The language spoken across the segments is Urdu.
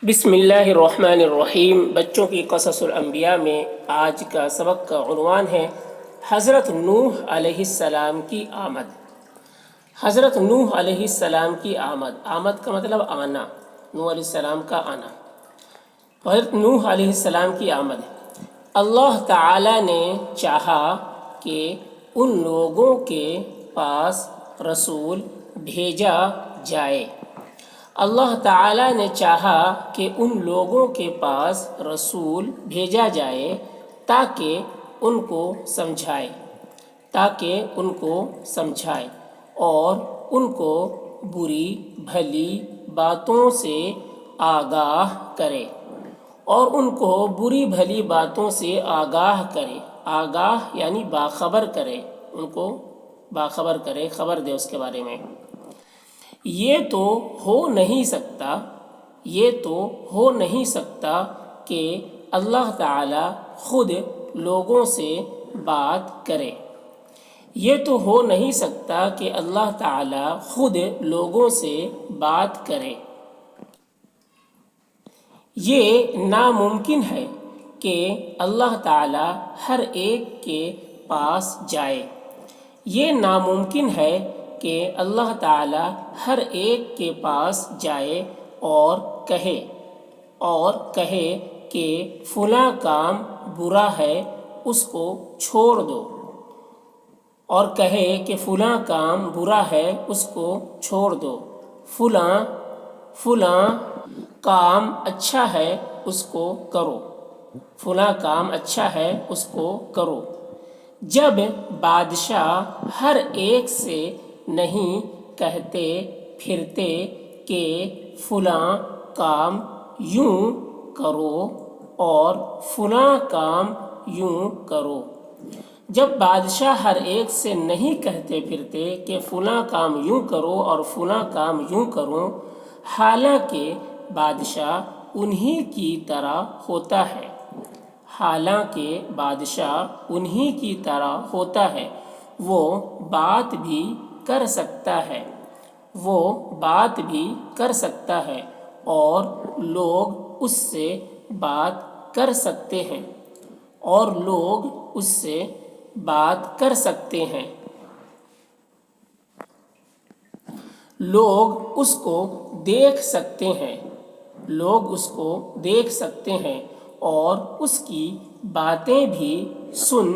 بسم اللہ الرحمن الرحیم۔ بچوں کی قصص الانبیاء میں آج کا سبق کا عنوان ہے حضرت نوح علیہ السلام کی آمد۔ حضرت نوح علیہ السلام کی آمد، آمد کا مطلب آنا، نوح علیہ السلام کا آنا۔ حضرت نوح علیہ السلام کی آمد، اللہ تعالی نے چاہا کہ ان لوگوں کے پاس رسول بھیجا جائے۔ اللہ تعالیٰ نے چاہا کہ ان لوگوں کے پاس رسول بھیجا جائے تاکہ ان کو سمجھائے اور ان کو بری بھلی باتوں سے آگاہ کرے آگاہ یعنی باخبر کرے، ان کو باخبر کرے، خبر دے اس کے بارے میں۔ یہ تو ہو نہیں سکتا کہ اللہ تعالی خود لوگوں سے بات کرے۔ یہ ناممکن ہے کہ اللہ تعالی ہر ایک کے پاس جائے۔ یہ ناممکن ہے کہ اللہ تعالی ہر ایک کے پاس جائے اور کہے کہ فلاں کام برا ہے، اس کو چھوڑ دو، فلاں کام اچھا ہے، اس کو کرو۔ جب بادشاہ ہر ایک سے نہیں کہتے پھرتے کہ فلاں کام یوں کرو اور فلاں کام یوں کرو، جب بادشاہ ہر ایک سے نہیں کہتے پھرتے کہ فلاں کام یوں کرو اور فلاں کام یوں کرو، حالانکہ بادشاہ انہی کی طرح ہوتا ہے، وہ بات بھی کر سکتا ہے اور لوگ اس سے بات کر سکتے ہیں، لوگ اس کو دیکھ سکتے ہیں اور اس کی باتیں بھی سن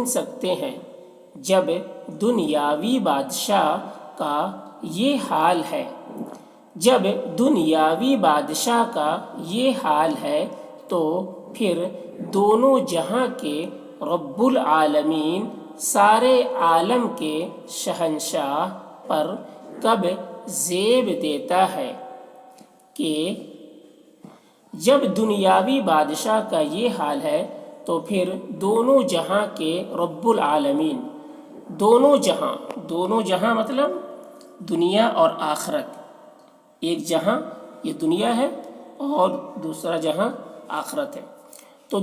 سکتے ہیں۔ جب دنیاوی بادشاہ کا یہ حال ہے تو پھر دونوں جہاں کے رب العالمین، سارے عالم کے شہنشاہ پر کب زیب دیتا ہے کہ جب دنیاوی بادشاہ کا یہ حال ہے تو پھر دونوں جہاں کے رب العالمین، دونوں جہاں مطلب دنیا اور آخرت، ایک جہاں یہ دنیا ہے اور دوسرا جہاں آخرت ہے، تو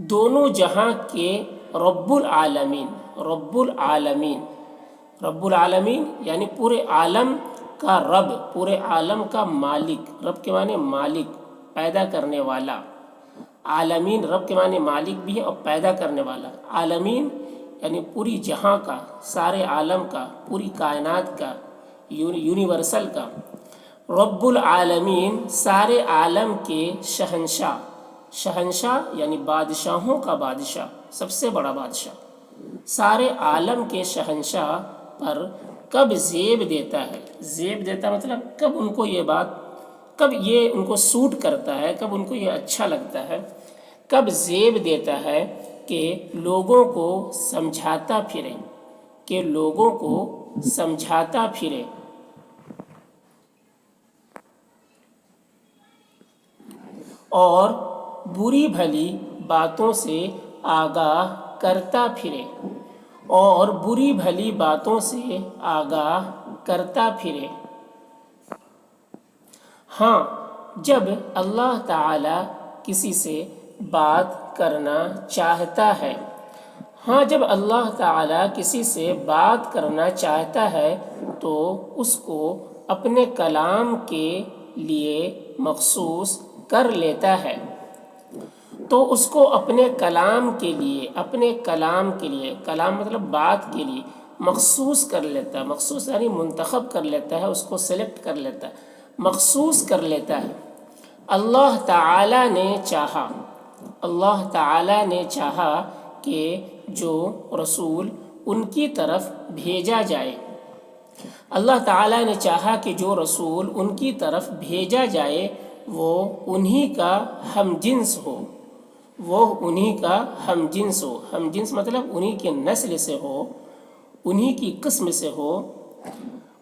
دونوں جہاں کے رب العالمین یعنی پورے عالم کا رب، پورے عالم کا مالک، رب کے معنی مالک، پیدا کرنے والا، عالمین رب کے معنی مالک بھی ہے اور پیدا کرنے والا، عالمین یعنی پوری جہاں کا، سارے عالم کا، پوری کائنات کا، یونیورسل کا، رب العالمین سارے عالم کے شہنشاہ یعنی بادشاہوں کا بادشاہ، سب سے بڑا بادشاہ، سارے عالم کے شہنشاہ پر کب زیب دیتا ہے، زیب دیتا مطلب کب یہ ان کو سوٹ کرتا ہے، کب ان کو یہ اچھا لگتا ہے، کب زیب دیتا ہے کہ لوگوں کو سمجھاتا پھرے اور بری بھلی باتوں سے آگاہ کرتا پھرے۔ ہاں، جب اللہ تعالی کسی سے بات کرنا چاہتا ہے، ہاں، جب اللہ تعالیٰ کسی سے بات کرنا چاہتا ہے تو اس کو اپنے کلام کے لیے مخصوص کر لیتا ہے، تو اس کو اپنے کلام کے لیے کلام مطلب بات کے لیے مخصوص کر لیتا ہے، مخصوص یعنی منتخب کر لیتا ہے، اس کو سلیکٹ کر لیتا ہے، مخصوص کر لیتا ہے۔ اللہ تعالیٰ نے چاہا کہ جو رسول ان کی طرف بھیجا جائے، اللہ تعالیٰ نے چاہا کہ جو رسول ان کی طرف بھیجا جائے وہ انہی کا ہم جنس ہو، ہم جنس مطلب انہی کے نسل سے ہو، انہی کی قسم سے ہو،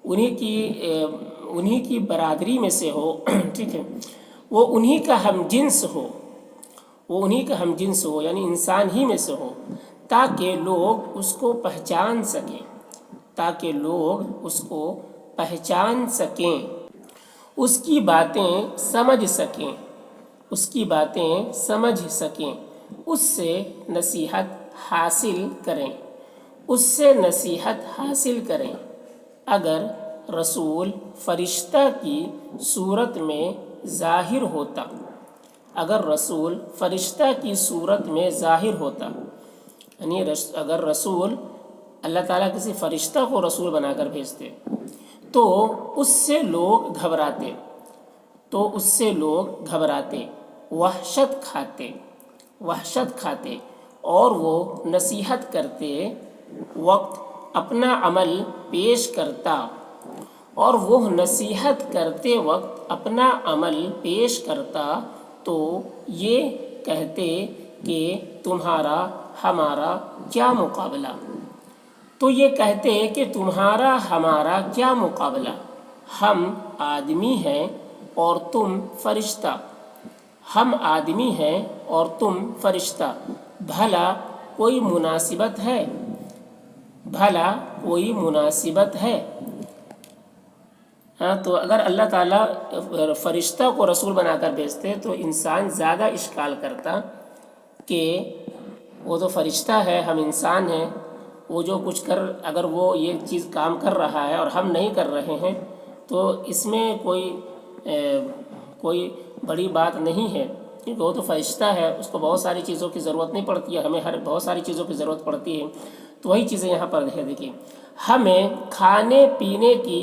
انہی کی برادری میں سے ہو ٹھیک ہے، وہ انہی کا ہم جنس ہو، یعنی انسان ہی میں سے ہو، تاکہ لوگ اس کو پہچان سکیں، اس کی باتیں سمجھ سکیں، اس سے نصیحت حاصل کریں۔ اگر رسول فرشتہ کی صورت میں ظاہر ہوتا، یعنی اگر رسول اللہ تعالیٰ کسی فرشتہ کو رسول بنا کر بھیجتے تو اس سے لوگ گھبراتے، وحشت کھاتے، اور وہ نصیحت کرتے وقت اپنا عمل پیش کرتا تو یہ کہتے کہ تمہارا ہمارا کیا مقابلہ، ہم آدمی ہیں اور تم فرشتہ، بھلا کوئی مناسبت ہے۔ ہاں، تو اگر اللہ تعالیٰ فرشتہ کو رسول بنا کر بھیجتے تو انسان زیادہ اشکال کرتا کہ وہ تو فرشتہ ہے، ہم انسان ہیں، وہ جو کچھ اگر وہ یہ چیز کام کر رہا ہے اور ہم نہیں کر رہے ہیں تو اس میں کوئی بڑی بات نہیں ہے، کیونکہ وہ تو فرشتہ ہے، اس کو بہت ساری چیزوں کی ضرورت نہیں پڑتی ہے، ہمیں بہت ساری چیزوں کی ضرورت پڑتی ہے۔ تو وہی چیزیں یہاں پر دیکھیں، ہمیں کھانے پینے کی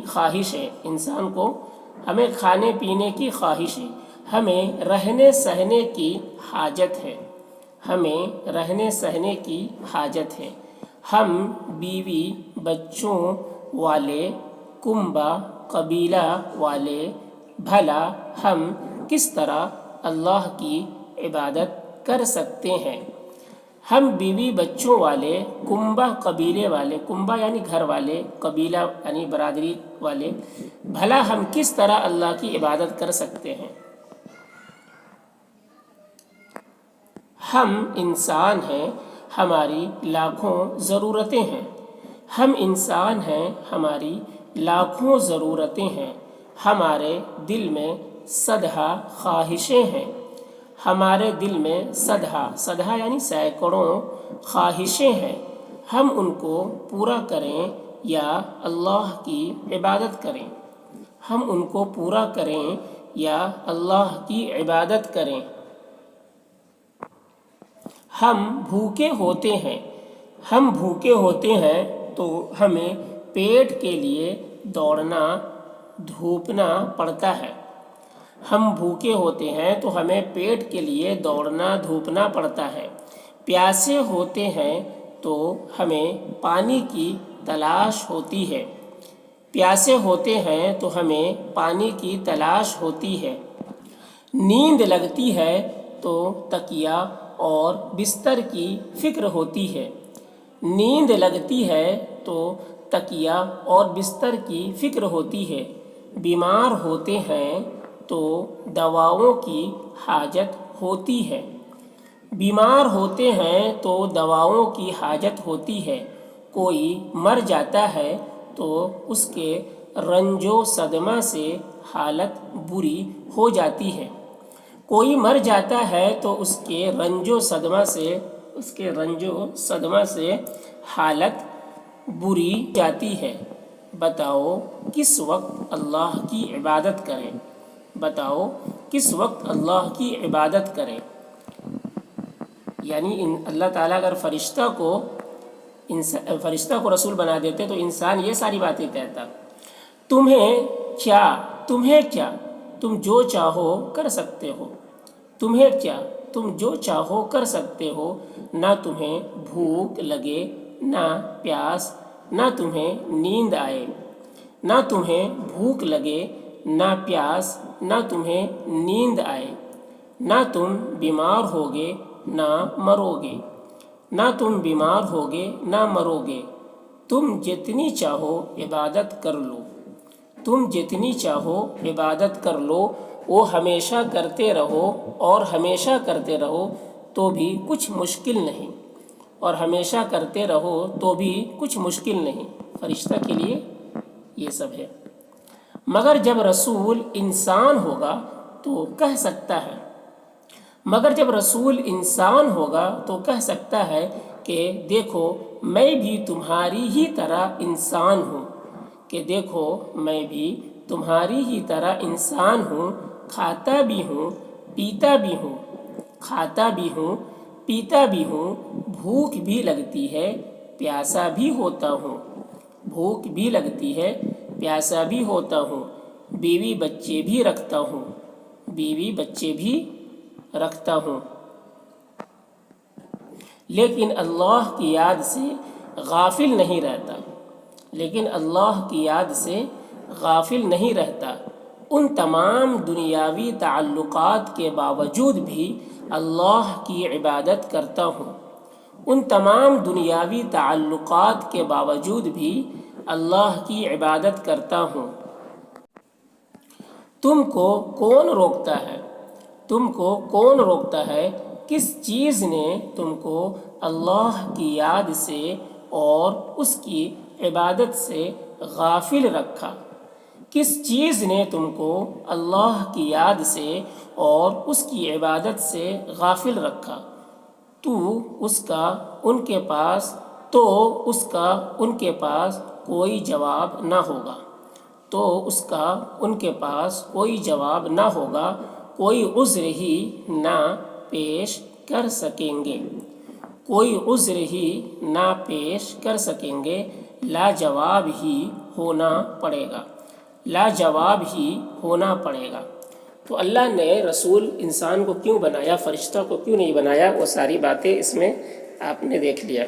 خواہش ہے، انسان کو ہمیں کھانے پینے کی خواہش ہے، ہمیں رہنے سہنے کی حاجت ہے، ہم بیوی بچوں والے کنبہ قبیلہ والے، بھلا ہم کس طرح اللہ کی عبادت کر سکتے ہیں۔ ہم بیوی بچوں والے، کنبہ قبیلے والے، کنبہ یعنی گھر والے، قبیلہ یعنی برادری والے، بھلا ہم کس طرح اللہ کی عبادت کر سکتے ہیں۔ ہم انسان ہیں، ہماری لاکھوں ضرورتیں ہیں، ہمارے دل میں صدہا خواہشیں ہیں، صدہا یعنی سینکڑوں خواہشیں ہیں، ہم ان کو پورا کریں یا اللہ کی عبادت کریں۔ ہم بھوکے ہوتے ہیں تو ہمیں پیٹ کے لیے دوڑنا دھوپنا پڑتا ہے، پیاسے ہوتے ہیں تو ہمیں پانی کی تلاش ہوتی ہے، نیند لگتی ہے تو تکیہ اور بستر کی فکر ہوتی ہے، بیمار ہوتے ہیں تو دواؤں کی حاجت ہوتی ہے، کوئی مر جاتا ہے تو اس کے رنج و صدمہ سے حالت بری ہو جاتی ہے، کوئی مر جاتا ہے تو اس کے رنج و صدمہ سے حالت بری جاتی ہے۔ بتاؤ کس وقت اللہ کی عبادت کریں، بتاؤ کس وقت اللہ کی عبادت کریں۔ یعنی اللہ تعالیٰ اگر فرشتہ کو رسول بنا دیتے تو انسان یہ ساری باتیں کہتا، تمہیں کیا تم جو چاہو کر سکتے ہو، تمہیں کیا تم جو چاہو کر سکتے ہو، نہ تمہیں بھوک لگے نہ پیاس، نہ تمہیں نیند آئے، نہ تمہیں بھوک لگے نہ پیاس، نہ تمہیں نیند آئے، نہ تم بیمار ہوگے نہ مرو گے، نہ تم بیمار ہوگے نہ مرو گے، تم جتنی چاہو عبادت کر لو، تم جتنی چاہو عبادت کر لو، وہ ہمیشہ کرتے رہو اور ہمیشہ کرتے رہو تو بھی کچھ مشکل نہیں، اور ہمیشہ کرتے رہو تو بھی کچھ مشکل نہیں۔ فرشتہ کے لیے یہ سب ہے۔ مگر جب رسول انسان ہوگا تو کہہ سکتا ہے کہ دیکھو میں بھی تمہاری ہی طرح انسان ہوں، کہ دیکھو میں بھی تمہاری ہی طرح انسان ہوں، کھاتا بھی ہوں پیتا بھی ہوں، کھاتا بھی ہوں پیتا بھی ہوں، بھوک بھی لگتی ہے پیاسا بھی ہوتا ہوں، بھوک بھی لگتی ہے پیاسا بھی ہوتا ہوں، بیوی بچے بھی رکھتا ہوں، لیکن اللہ کی یاد سے غافل نہیں رہتا، ان تمام دنیاوی تعلقات کے باوجود بھی اللہ کی عبادت کرتا ہوں، ان تمام دنیاوی تعلقات کے باوجود بھی اللہ کی عبادت کرتا ہوں۔ تم کو کون روکتا ہے؟ کس چیز نے تم کو اللہ کی یاد سے اور اس کی عبادت سے غافل رکھا؟ کس چیز نے تم کو اللہ کی یاد سے اور اس کی عبادت سے غافل رکھا؟ تو اس کا ان کے پاس کوئی جواب نہ ہوگا، کوئی عذر ہی نہ پیش کر سکیں گے، لاجواب ہی ہونا پڑے گا۔ تو اللہ نے رسول انسان کو کیوں بنایا، فرشتہ کو کیوں نہیں بنایا، وہ ساری باتیں اس میں آپ نے دیکھ لیا۔